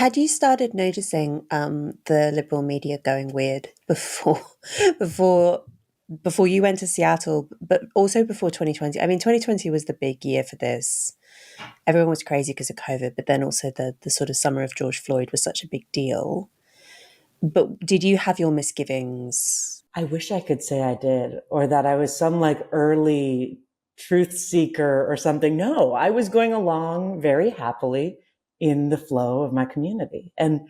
Had you started noticing the liberal media going weird before before before you went to Seattle, but also before 2020? I mean, 2020 was the big year for this. Everyone was crazy because of COVID, but then also the sort of summer of George Floyd was such a big deal. But did you have your misgivings? I wish I could say I did, or that I was some like early truth seeker or something. No, I was going along very happily in the flow of my community. And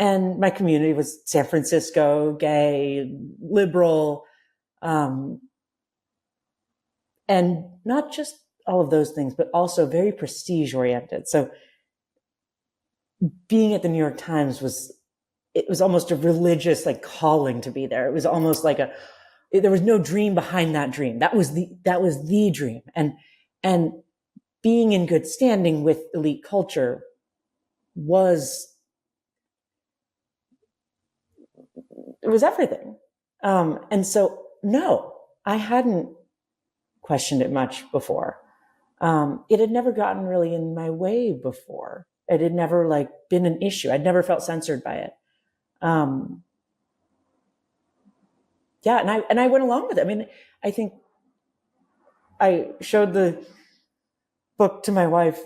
my community was San Francisco, gay, liberal, um, and not just all of those things, but also very prestige oriented. So being at the New York Times it was almost a religious like calling to be there. It was almost like there was no dream behind that dream. That was the dream. And being in good standing with elite culture it was everything. And so, no, I hadn't questioned it much before. It had never gotten really in my way before. It had never like been an issue. I'd never felt censored by it. Yeah, and I went along with it. I mean, I think I showed the book to my wife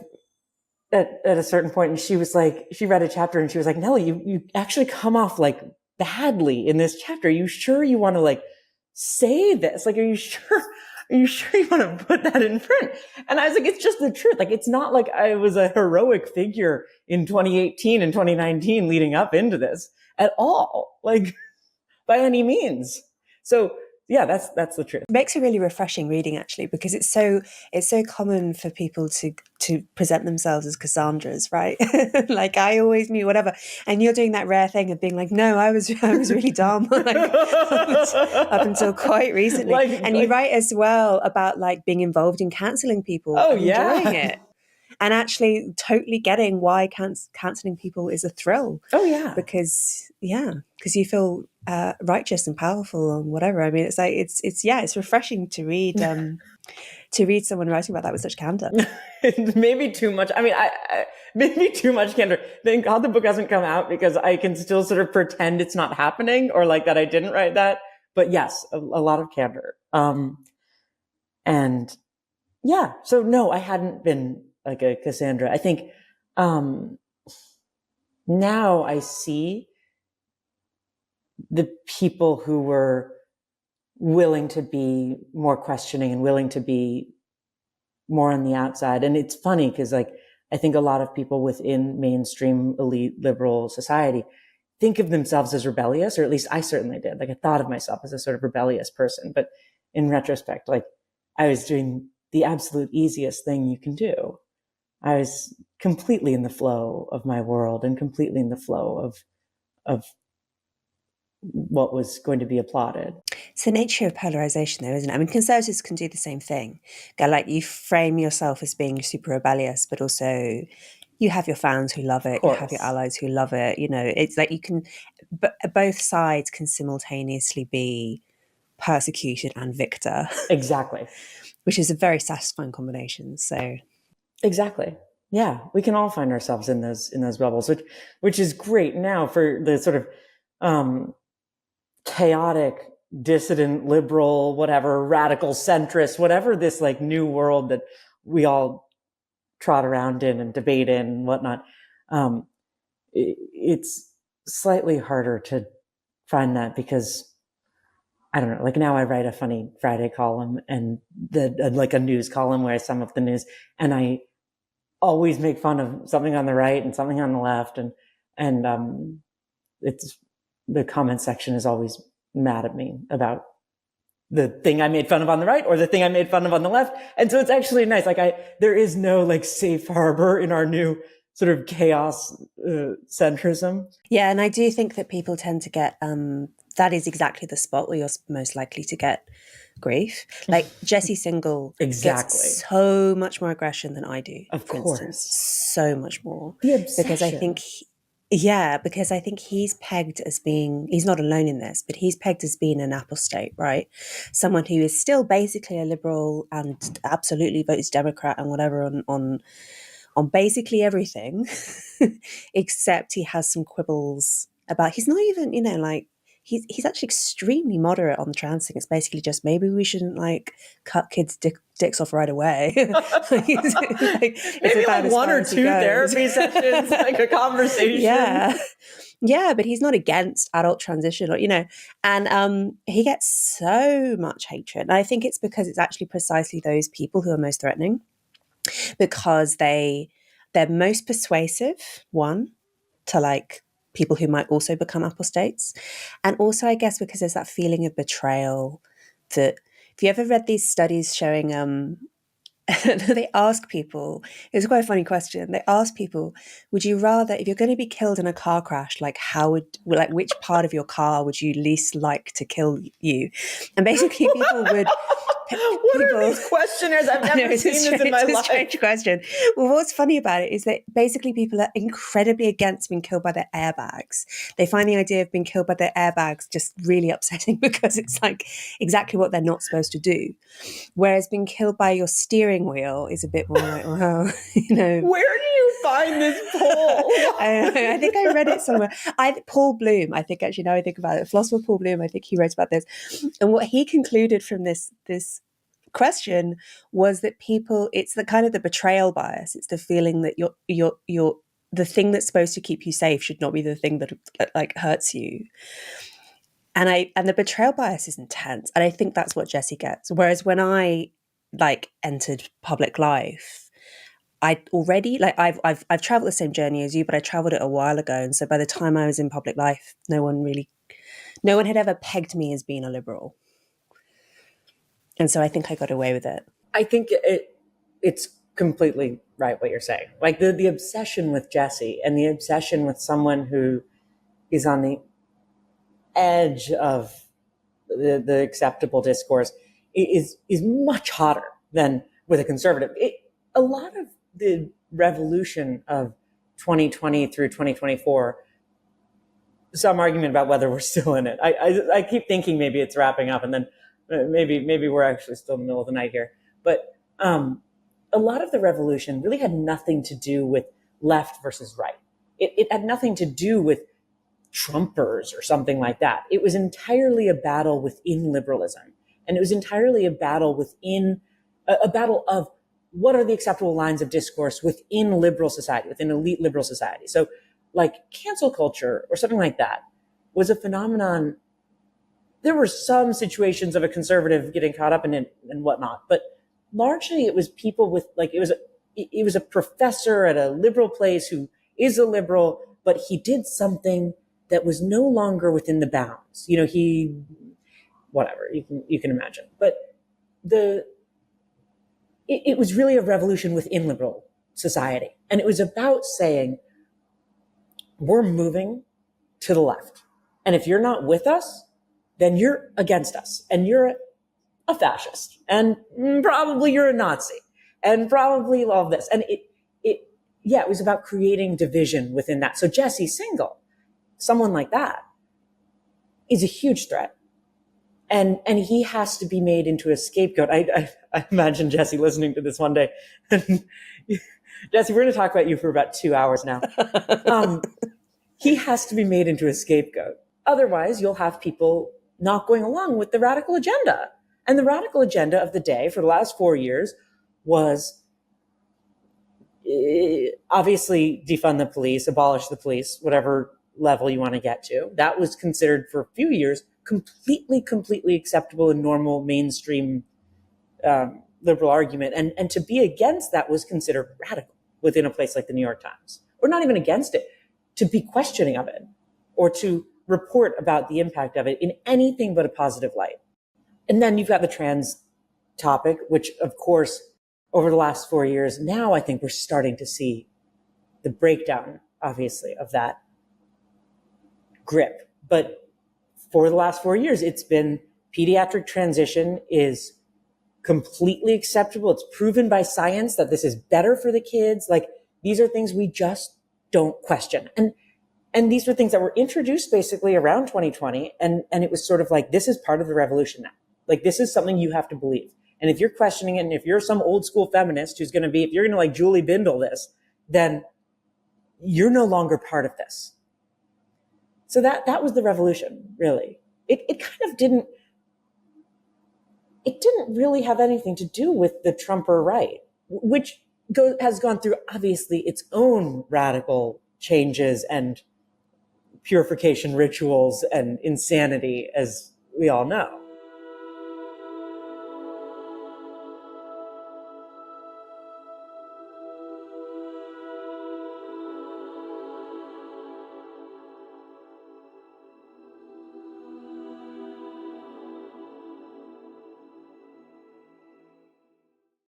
at a certain point, and she was like, she read a chapter and she was like, Nellie, you actually come off like badly in this chapter. Are you sure you want to like say this? Like, are you sure you want to put that in print? And I was like, it's just the truth. Like, it's not like I was a heroic figure in 2018 and 2019 leading up into this at all, like by any means. So yeah, that's the truth. It makes it really refreshing reading, actually, because it's so common for people to present themselves as Cassandras, right? Like, I always knew whatever, and you're doing that rare thing of being like, no, I was really dumb, like, up until quite recently. And you write as well about like being involved in cancelling people and enjoying it. And actually totally getting why cancelling people is a thrill. Oh, yeah. Because you feel righteous and powerful and whatever. I mean, it's like, it's refreshing to read someone writing about that with such candor. Maybe too much. I mean, maybe too much candor. Thank God the book hasn't come out, because I can still sort of pretend it's not happening, or like that I didn't write that. But yes, a lot of candor. And yeah, so no, I hadn't been like a Cassandra. I think now I see the people who were willing to be more questioning and willing to be more on the outside. And it's funny because like, I think a lot of people within mainstream elite liberal society think of themselves as rebellious, or at least I certainly did. Like, I thought of myself as a sort of rebellious person, but in retrospect, like, I was doing the absolute easiest thing you can do. I was completely in the flow of my world and completely in the flow of what was going to be applauded. It's the nature of polarization, though, isn't it? I mean, conservatives can do the same thing. Like, you frame yourself as being super rebellious, but also you have your fans who love it, you have your allies who love it. You know, it's like you can, both sides can simultaneously be persecuted and victor. Exactly. Which is a very satisfying combination. So exactly. Yeah, we can all find ourselves in those bubbles, which is great now for the sort of chaotic, dissident, liberal, whatever, radical, centrist, whatever this like new world that we all trot around in and debate in and whatnot. It's slightly harder to find that because, I don't know, like now I write a funny Friday column and like a news column where I sum up the news, and I always make fun of something on the right and something on the left. And it's, the comment section is always mad at me about the thing I made fun of on the right or the thing I made fun of on the left. And so it's actually nice. Like there is no like safe harbor in our new sort of chaos centrism. Yeah. And I do think that people tend to get, that is exactly the spot where you're most likely to get grief. Like Jesse Singal gets so much more aggression than I do. Of course. Instance. So much more. The obsession. Because I think he's pegged as being, he's not alone in this, but he's pegged as being an apostate, right? Someone who is still basically a liberal and absolutely votes Democrat and whatever on on basically everything, except he has some quibbles about, he's not even, like, he's actually extremely moderate on the trans thing. It's basically just, maybe we shouldn't like cut kids' dicks off right away. Maybe like one or two therapy sessions, like a conversation. Yeah, but he's not against adult transition, and he gets so much hatred. And I think it's because it's actually precisely those people who are most threatening, because they're most persuasive, one, to like people who might also become apostates. And also, I guess, because there's that feeling of betrayal that, if you ever read these studies showing, they ask people, it's quite a funny question. They ask people, would you rather, if you're going to be killed in a car crash, like which part of your car would you least like to kill you? And basically people would... What are these questionnaires? I've never seen this in my life. It's a strange question. Well, what's funny about it is that basically people are incredibly against being killed by their airbags. They find the idea of being killed by their airbags just really upsetting, because it's like exactly what they're not supposed to do. Whereas being killed by your steering wheel is a bit more like, well, Where do you find this poll? I think I read it somewhere. Paul Bloom, I think, actually, now I think about it, philosopher Paul Bloom, I think he wrote about this. And what he concluded from this question was that it's the kind of the betrayal bias. It's the feeling that you're the thing that's supposed to keep you safe should not be the thing that like hurts you. And the betrayal bias is intense. And I think that's what Jesse gets. Whereas when I like entered public life, I already, like, I've traveled the same journey as you, but I traveled it a while ago. And so by the time I was in public life, no one had ever pegged me as being a liberal. And so I think I got away with it. I think it's completely right what you're saying. Like the obsession with Jesse and the obsession with someone who is on the edge of the acceptable discourse is much hotter than with a conservative. A lot of the revolution of 2020 through 2024, some argument about whether we're still in it. I keep thinking maybe it's wrapping up, and then maybe we're actually still in the middle of the night here. But a lot of the revolution really had nothing to do with left versus right. It had nothing to do with Trumpers or something like that. It was entirely a battle within liberalism. And it was entirely a battle within a battle of what are the acceptable lines of discourse within liberal society, within elite liberal society. So like cancel culture or something like that was a phenomenon. There were some situations of a conservative getting caught up in it and whatnot, but largely it was people with like, it was a professor at a liberal place who is a liberal, but he did something that was no longer within the bounds. Whatever, you can imagine. But it was really a revolution within liberal society. And it was about saying, we're moving to the left. And if you're not with us, then you're against us. And you're a fascist. And probably you're a Nazi. And probably all of this. And it was about creating division within that. So Jesse Singal, someone like that, is a huge threat. And he has to be made into a scapegoat. I imagine Jesse listening to this one day. Jesse, we're going to talk about you for about 2 hours now. He has to be made into a scapegoat. Otherwise, you'll have people not going along with the radical agenda. And the radical agenda of the day for the last 4 years was obviously defund the police, abolish the police, whatever level you want to get to. That was considered for a few years completely acceptable and normal mainstream liberal argument. And to be against that was considered radical within a place like the New York Times. Or not even against it, to be questioning of it or to report about the impact of it in anything but a positive light. And then you've got the trans topic, which of course, over the last 4 years, now I think we're starting to see the breakdown, obviously, of that grip. But for the last 4 years, it's been pediatric transition is completely acceptable. It's proven by science that this is better for the kids. Like, these are things we just don't question. And these were things that were introduced basically around 2020. And it was sort of like, this is part of the revolution now. Like, this is something you have to believe. And if you're questioning it, and if you're some old school feminist who's going to be, if you're going to like Julie Bindel this, then you're no longer part of this. So that was the revolution, really. It kind of didn't really have anything to do with the Trumper right, which has gone through obviously its own radical changes and purification rituals and insanity, as we all know.